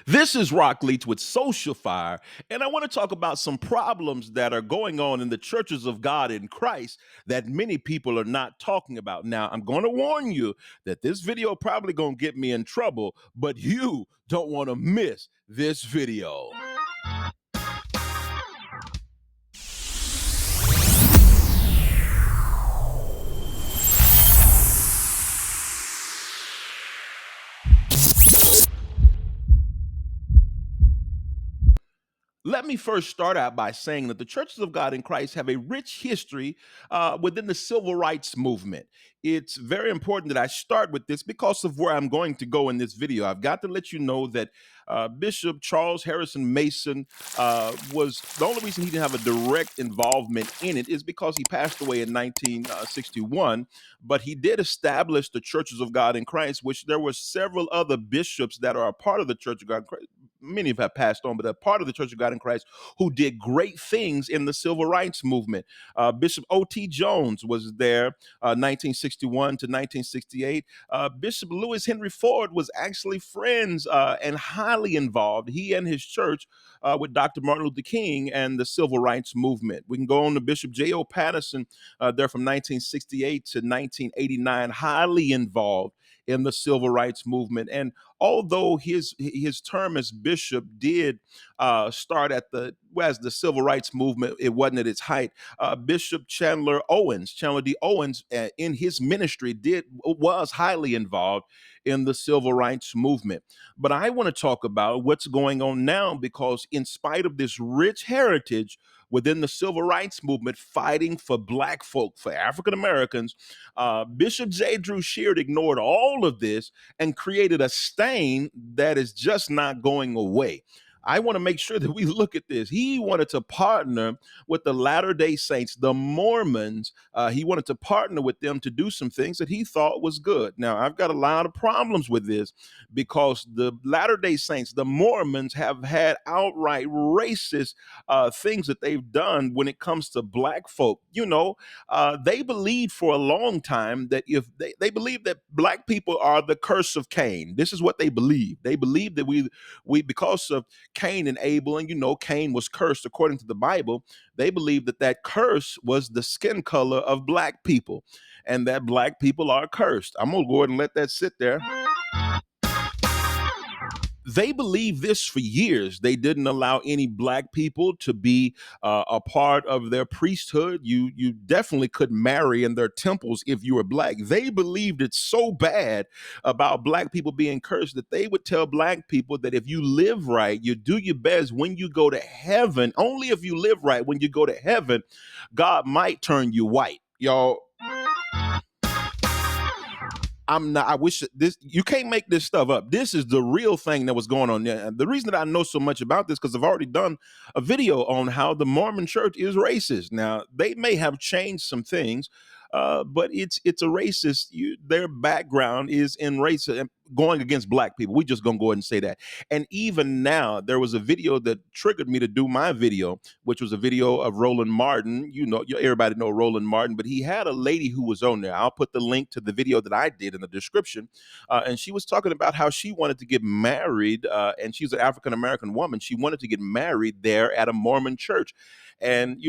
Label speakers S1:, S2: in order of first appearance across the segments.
S1: This is Rock Leach with Social Fire, and I want to talk about some problems that are going on in the churches of God in Christ that many people are not talking about. Now, I'm going to warn you that this video probably going to get me in trouble, but you don't want to miss this video. Let me first start out by saying that the churches of God in Christ have a rich history within the civil rights movement. It's very important that I start with this because of where I'm going to go in this video. I've got to let you know that Bishop Charles Harrison Mason was the only reason he didn't have a direct involvement in it is because he passed away in 1961. But he did establish the churches of God in Christ, which there were several other bishops that are a part of the Church of God in Christ. Many have passed on, but a part of the Church of God in Christ who did great things in the civil rights movement. Bishop O.T. Jones was there 1961 to 1968. Bishop Lewis Henry Ford was actually friends and highly involved, he and his church, with Dr. Martin Luther King and the civil rights movement. We can go on to Bishop J.O. Patterson, there from 1968 to 1989, highly involved in the civil rights movement. And although his term as bishop did start at as the civil rights movement, it wasn't at its height. Bishop Chandler D. Owens, in his ministry, was highly involved in the civil rights movement. But I want to talk about what's going on now, because in spite of this rich heritage within the civil rights movement fighting for Black folk, for African Americans, Bishop J. Drew Sheard ignored all of this and created a stain that is just not going away. I want to make sure that we look at this. He wanted to partner with the Latter-day Saints, the Mormons. He wanted to partner with them to do some things that he thought was good. Now, I've got a lot of problems with this because the Latter-day Saints, the Mormons, have had outright racist things that they've done when it comes to Black folk. They believed for a long time that if they believe that Black people are the curse of Cain. This is what they believe. They believe that we because of Cain and Abel, and Cain was cursed according to the Bible. They believe that curse was the skin color of Black people, and that Black people are cursed. I'm gonna go ahead and let that sit there. They believed this for years. They didn't allow any Black people to be a part of their priesthood. You definitely could marry in their temples if you were Black. They believed it so bad about Black people being cursed that they would tell Black people that if you live right, you do your best when you go to heaven, only if you live right when you go to heaven, God might turn you white. Y'all, I wish you can't make this stuff up. This is the real thing that was going on there. The reason that I know so much about this, because I've already done a video on how the Mormon church is racist. Now, they may have changed some things, but it's a racist. Their background is in racism, going against Black people. We just gonna go ahead and say that. And even now, there was a video that triggered me to do my video, which was a video of Roland Martin. Everybody know Roland Martin, but he had a lady who was on there. I'll put the link to the video that I did in the description. And she was talking about how she wanted to get married, and she's an African American woman. She wanted to get married there at a Mormon church. And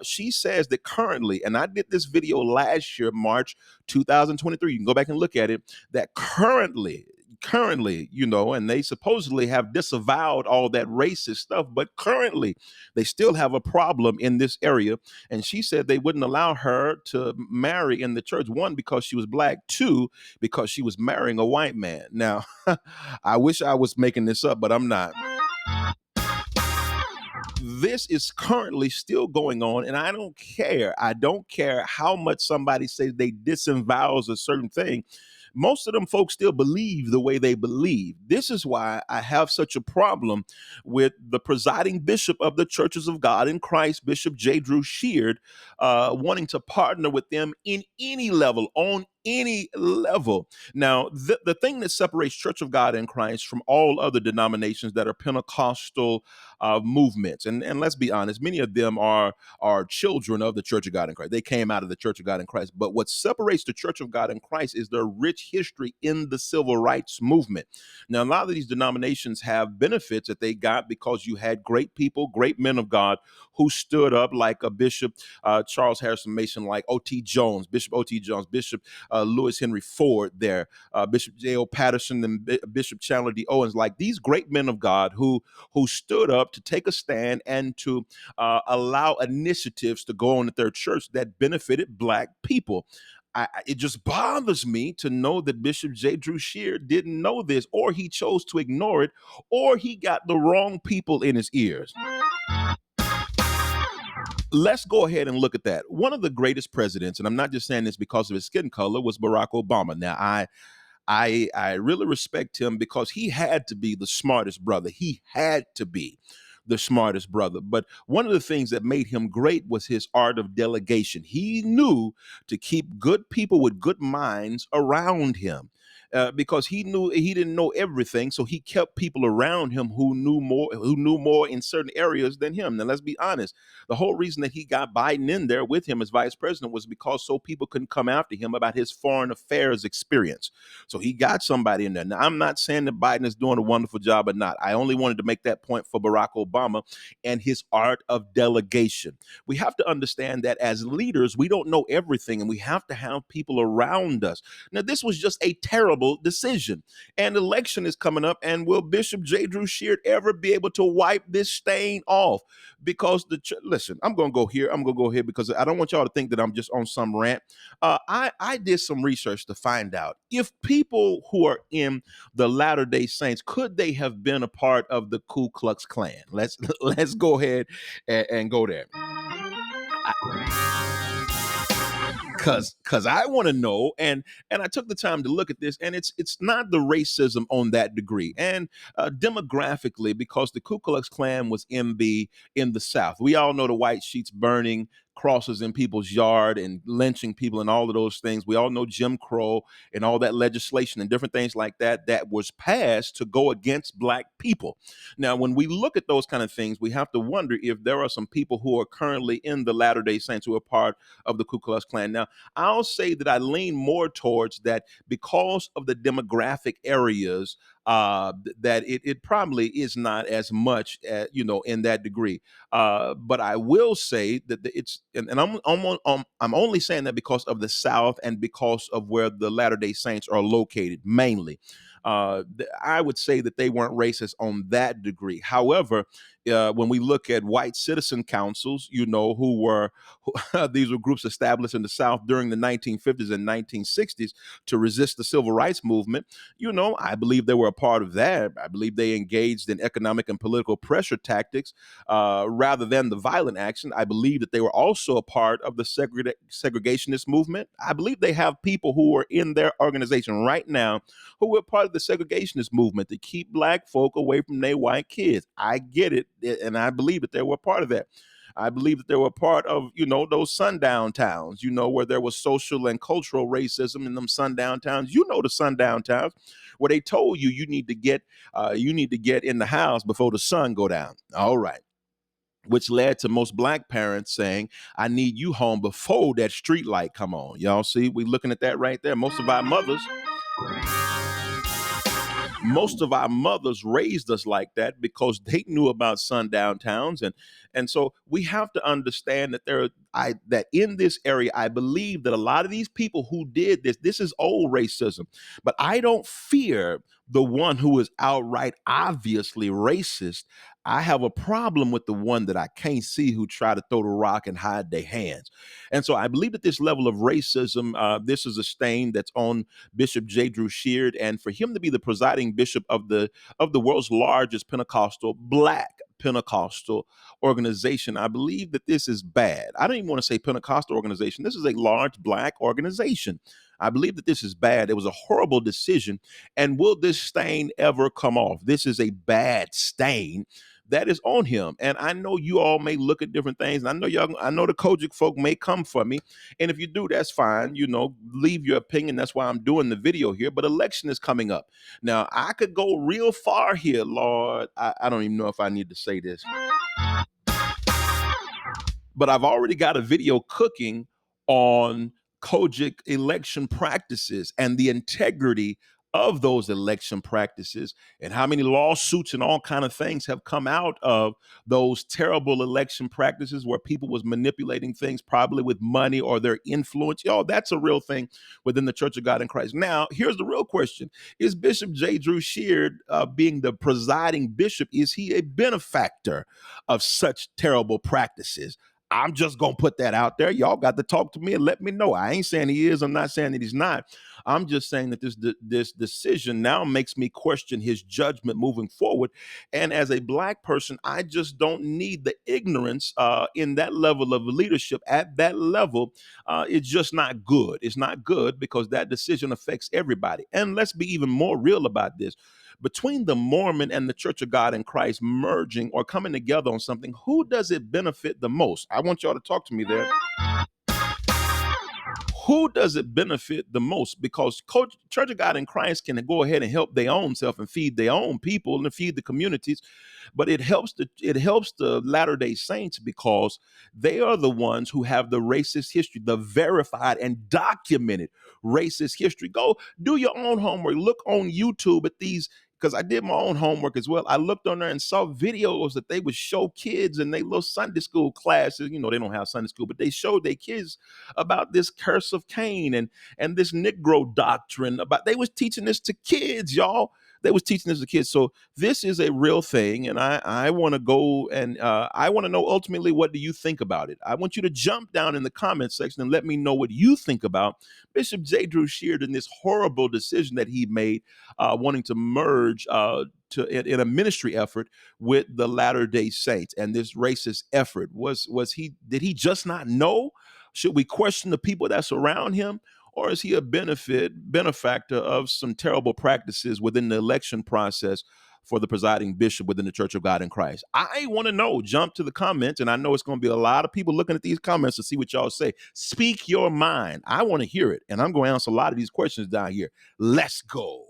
S1: she says that currently, and I did this video last year, March 2023. You can go back and look at it. That currently, and they supposedly have disavowed all that racist stuff, but currently they still have a problem in this area. And she said they wouldn't allow her to marry in the church, one, because she was Black, two, because she was marrying a white man. Now, I wish I was making this up, but I'm not. This is currently still going on, and I don't care. I don't care how much somebody says they disavows a certain thing. Most of them folks still believe the way they believe. This is why I have such a problem with the presiding bishop of the Churches of God in Christ, Bishop J. Drew Sheard, wanting to partner with them in any level, on any level. Now, the thing that separates Church of God in Christ from all other denominations that are Pentecostal movements, and let's be honest, many of them are children of the Church of God in Christ. They came out of the Church of God in Christ. But what separates the Church of God in Christ is their rich history in the civil rights movement. Now, a lot of these denominations have benefits that they got because you had great people, great men of God who stood up, like a Bishop Charles Harrison Mason, like O.T. Jones, Bishop O.T. Jones, Bishop Lewis Henry Ford there, Bishop J.O. Patterson, and Bishop Chandler D. Owens, like these great men of God who stood up to take a stand and to allow initiatives to go on at their church that benefited Black people. It just bothers me to know that Bishop J. Drew Sheard didn't know this, or he chose to ignore it, or he got the wrong people in his ears. Let's go ahead and look at that. One of the greatest presidents, and I'm not just saying this because of his skin color, was Barack Obama. Now, I really respect him because he had to be the smartest brother. He had to be the smartest brother. But one of the things that made him great was his art of delegation. He knew to keep good people with good minds around him. Because he knew he didn't know everything, so he kept people around him who knew more in certain areas than him. Now, let's be honest. The whole reason that he got Biden in there with him as vice president was because so people couldn't come after him about his foreign affairs experience. So he got somebody in there. Now, I'm not saying that Biden is doing a wonderful job or not. I only wanted to make that point for Barack Obama and his art of delegation. We have to understand that as leaders, we don't know everything, and we have to have people around us. Now, this was just a terrible decision. An election is coming up, and will Bishop J. Drew Sheard ever be able to wipe this stain off? Because listen, I'm going to go here. I'm going to go here because I don't want y'all to think that I'm just on some rant. I did some research to find out if people who are in the Latter-day Saints, could they have been a part of the Ku Klux Klan? Let's go ahead and go there. Cause I want to know, and I took the time to look at this, and it's not the racism on that degree, and demographically, because the Ku Klux Klan was in the South. We all know the white sheets burning crosses in people's yard and lynching people and all of those things. We all know Jim Crow and all that legislation and different things like that that was passed to go against Black people. Now, when we look at those kind of things, we have to wonder if there are some people who are currently in the Latter-day Saints who are part of the Ku Klux Klan. Now, I'll say that I lean more towards that because of the demographic areas, that it probably is not as much, in that degree. But I will say that and I'm only saying that because of the South and because of where the Latter-day Saints are located mainly. I would say that they weren't racist on that degree. However, when we look at white citizen councils, these were groups established in the South during the 1950s and 1960s to resist the civil rights movement. I believe they were a part of that. I believe they engaged in economic and political pressure tactics rather than the violent action. I believe that they were also a part of the segregationist movement. I believe they have people who are in their organization right now who were part of the segregationist movement to keep Black folk away from their white kids. I get it, and I believe that they were part of that. I believe that they were part of, those sundown towns, where there was social and cultural racism in them sundown towns. The sundown towns where they told you you need to get in the house before the sun go down. All right. Which led to most Black parents saying, I need you home before that street light come on. Y'all see, we looking at that right there. Most of our mothers raised us like that because they knew about sundown towns, and so we have to understand that that in this area, I believe that a lot of these people who did this is old racism, but I don't fear the one who is outright obviously racist. I have a problem with the one that I can't see who try to throw the rock and hide their hands. And so I believe that this level of racism, this is a stain that's on Bishop J. Drew Sheard, and for him to be the presiding bishop of the world's largest Black Pentecostal organization, I believe that this is bad. I don't even want to say Pentecostal organization. This is a large Black organization. I believe that this is bad. It was a horrible decision. And will this stain ever come off? This is a bad stain that is on him. And I know you all may look at different things. And I know the Kojic folk may come for me. And if you do, that's fine. Leave your opinion. That's why I'm doing the video here. But election is coming up. Now, I could go real far here, Lord. I don't even know if I need to say this, but I've already got a video cooking on Kojic election practices and the integrity of those election practices, and how many lawsuits and all kind of things have come out of those terrible election practices where people was manipulating things probably with money or their influence. Y'all, that's a real thing within the Church of God in Christ. Now, here's the real question. Is Bishop J. Drew Sheard, being the presiding bishop, is he a benefactor of such terrible practices? I'm just going to put that out there. Y'all got to talk to me and let me know. I ain't saying he is. I'm not saying that he's not. I'm just saying that this decision now makes me question his judgment moving forward. And as a Black person, I just don't need the ignorance in that level of leadership at that level. It's just not good. It's not good because that decision affects everybody. And let's be even more real about this. Between the Mormon and the Church of God in Christ merging or coming together on something, who does it benefit the most? I want y'all to talk to me there. Who does it benefit the most? Because Church of God in Christ can go ahead and help their own self and feed their own people and feed the communities, but it helps the Latter-day Saints because they are the ones who have the racist history, the verified and documented racist history. Go do your own homework. Look on YouTube at these, because I did my own homework as well. I looked on there and saw videos that they would show kids in their little Sunday school classes. They don't have Sunday school, but they showed their kids about this curse of Cain and this Negro doctrine. They was teaching this to kids, y'all. They was teaching this to kids. So this is a real thing, and I want to go and I want to know ultimately, what do you think about it? I want you to jump down in the comment section and let me know what you think about Bishop J. Drew Sheard and this horrible decision that he made, wanting to merge in a ministry effort with the Latter-day Saints, and this racist effort. Did he just not know? Should we question the people that surround him? Or is he a benefactor of some terrible practices within the election process for the presiding bishop within the Church of God in Christ? I want to know. Jump to the comments, and I know it's going to be a lot of people looking at these comments to see what y'all say. Speak your mind. I want to hear it, and I'm going to answer a lot of these questions down here. Let's go.